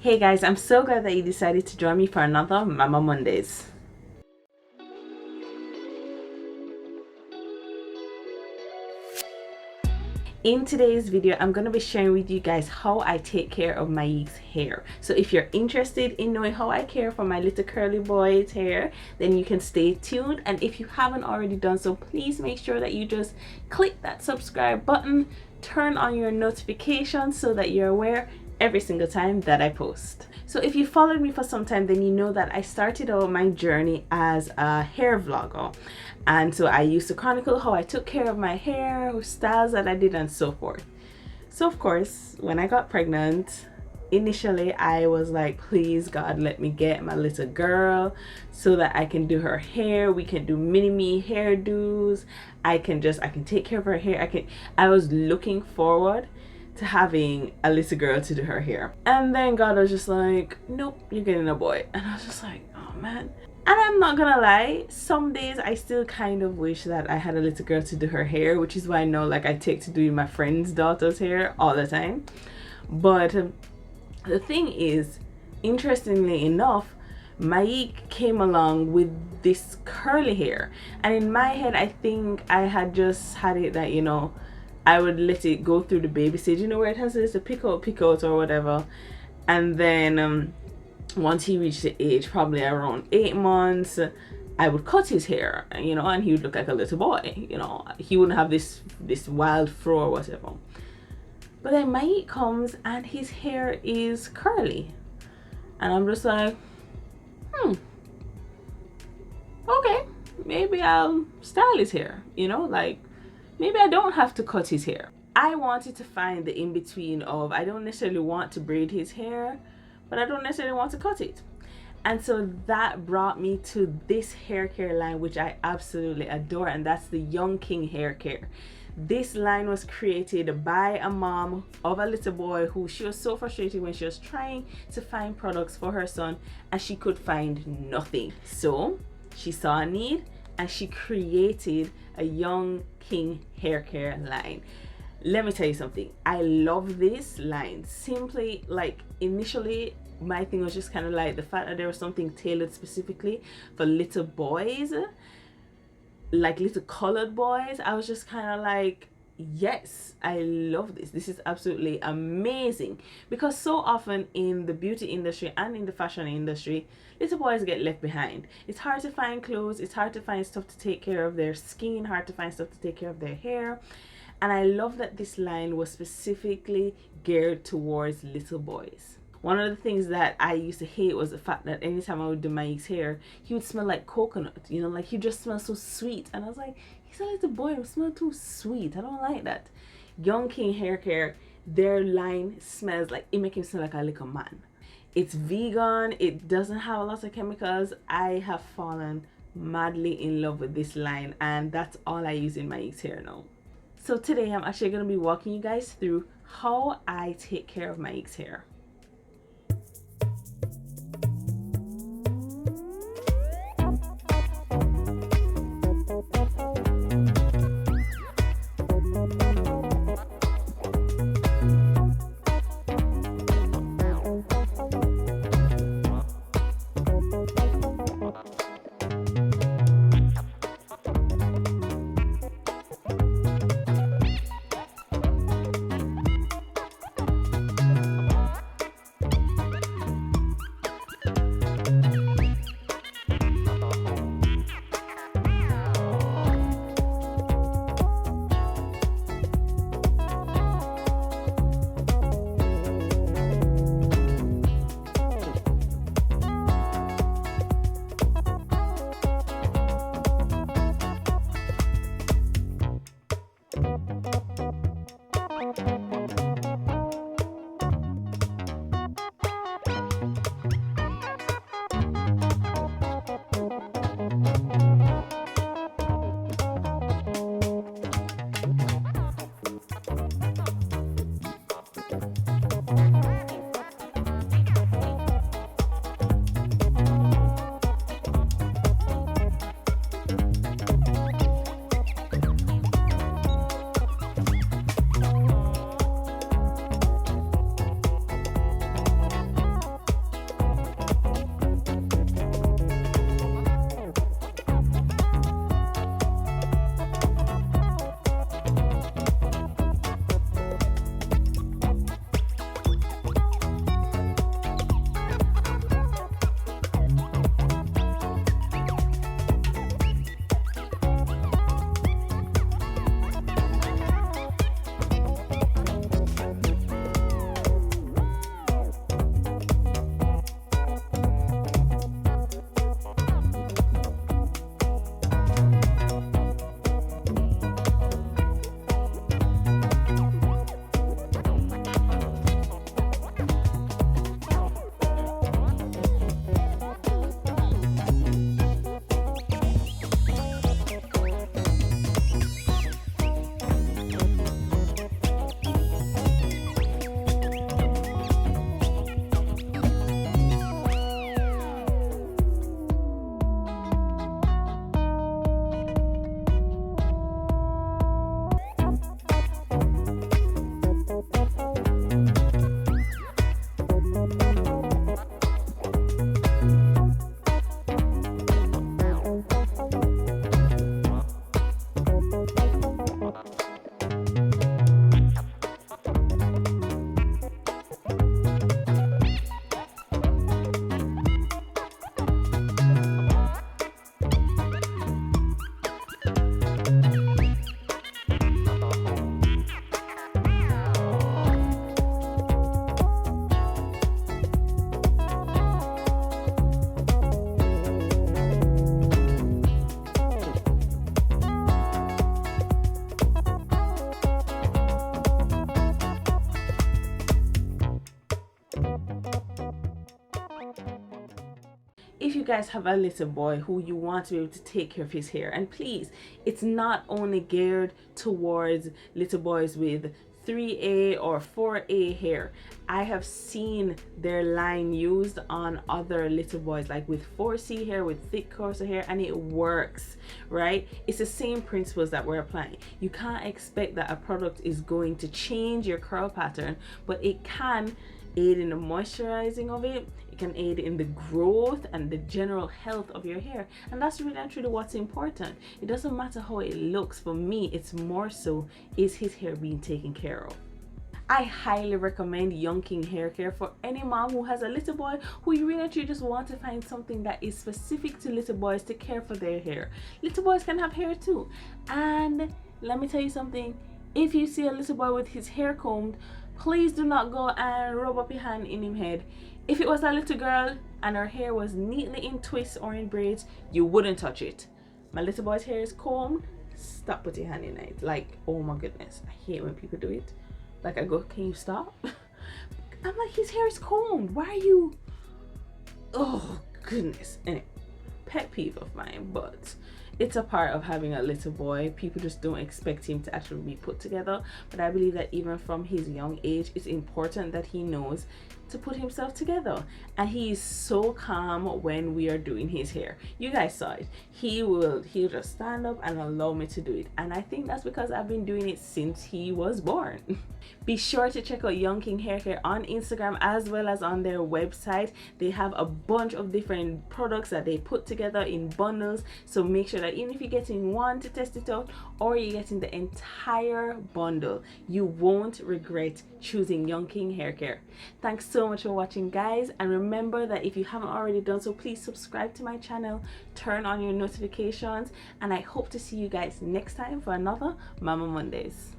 Hey guys, I'm so glad that you decided to join me for another Mama Mondays. In today's video, I'm going to be sharing with you guys how I take care of my Yeek's hair. So if you're interested in knowing how I care for my little curly boy's hair, then you can stay tuned. And if you haven't already done so, please make sure that you just click that subscribe button, turn on your notifications so that you're aware every single time that I post. So if you followed me for some time, then you know that I started out my journey as a hair vlogger. And so I used to chronicle how I took care of my hair, styles that I did, and so forth. So of course, when I got pregnant, initially I was like, please God, let me get my little girl so that I can do her hair. We can do mini-me hairdos. I can take care of her hair. I was looking forward to having a little girl to do her hair. And then God was just like, nope, you're getting a boy. And I was just like, oh man. And I'm not gonna lie, some days I still kind of wish that I had a little girl to do her hair, which is why I know, like, I take to doing my friend's daughter's hair all the time. But the thing is, interestingly enough, my Yeek came along with this curly hair, and in my head I think I had just had it that, you know, I would let it go through the baby stage, you know, where it has this pick out or whatever, and then once he reached the age probably around 8 months, I would cut his hair, you know, and he would look like a little boy, you know. He wouldn't have this wild fro or whatever. But then my Yeek comes and his hair is curly, and I'm just like, okay, maybe I'll style his hair, you know, like maybe I don't have to cut his hair. I wanted to find the in-between of, I don't necessarily want to braid his hair, but I don't necessarily want to cut it. And so that brought me to this hair care line, which I absolutely adore, and that's the Young King hair care. This line was created by a mom of a little boy who, she was so frustrated when she was trying to find products for her son and she could find nothing. So she saw a need and she created a Young King hair care line. Let me tell you something, I love this line. Simply, like, initially my thing was just kind of like the fact that there was something tailored specifically for little boys, like little colored boys. I was just kind of like, yes, I love this. This is absolutely amazing, because so often in the beauty industry and in the fashion industry, little boys get left behind. It's hard to find clothes, it's hard to find stuff to take care of their skin, hard to find stuff to take care of their hair. And I love that this line was specifically geared towards little boys. One of the things that I used to hate was the fact that anytime I would do my Yeek's hair, he would smell like coconut, you know, like he just smells so sweet. And I was like, he's a little boy, he smells too sweet. I don't like that. Young King hair care, their line smells like, it makes him smell like a little man. It's vegan, it doesn't have a lot of chemicals. I have fallen madly in love with this line, and that's all I use in my Yeek's hair now. So today I'm actually going to be walking you guys through how I take care of my Yeek's hair. if you guys have a little boy who you want to be able to take care of his hair, and please, it's not only geared towards little boys with 3A or 4A hair. I have seen their line used on other little boys, like with 4C hair, with thick coarser hair, and it works, right? It's the same principles that we're applying. You can't expect that a product is going to change your curl pattern, but it can aid in the moisturizing of it. It can aid in the growth and the general health of your hair, and that's really and truly what's important. It doesn't matter how it looks. For me, it's more so, is his hair being taken care of? I highly recommend Young King hair care for any mom who has a little boy who you really actually just want to find something that is specific to little boys to care for their hair. Little boys can have hair too, and let me tell you something, if you see a little boy with his hair combed, please do not go and rub up your hand in his head. If it was a little girl and her hair was neatly in twists or in braids, you wouldn't touch it. My little boy's hair is combed, stop putting your hand in it. Like, oh my goodness, I hate when people do it. Like, I go, can you stop? I'm like, his hair is combed, why are you? Oh goodness. Anyway, pet peeve of mine, but it's a part of having a little boy. People just don't expect him to actually be put together, but I believe that even from his young age, it's important that he knows to put himself together. And he is so calm when we are doing his hair. You guys saw it. He'll just stand up and allow me to do it, and I think that's because I've been doing it since he was born. Be sure to check out Young King hair care on Instagram as well as on their website. They have a bunch of different products that they put together in bundles, so make sure that even if you're getting one to test it out or you're getting the entire bundle, you won't regret choosing Young King hair care. Thanks so much for watching, guys, and remember that if you haven't already done so, please subscribe to my channel, turn on your notifications, and I hope to see you guys next time for another Mama Mondays.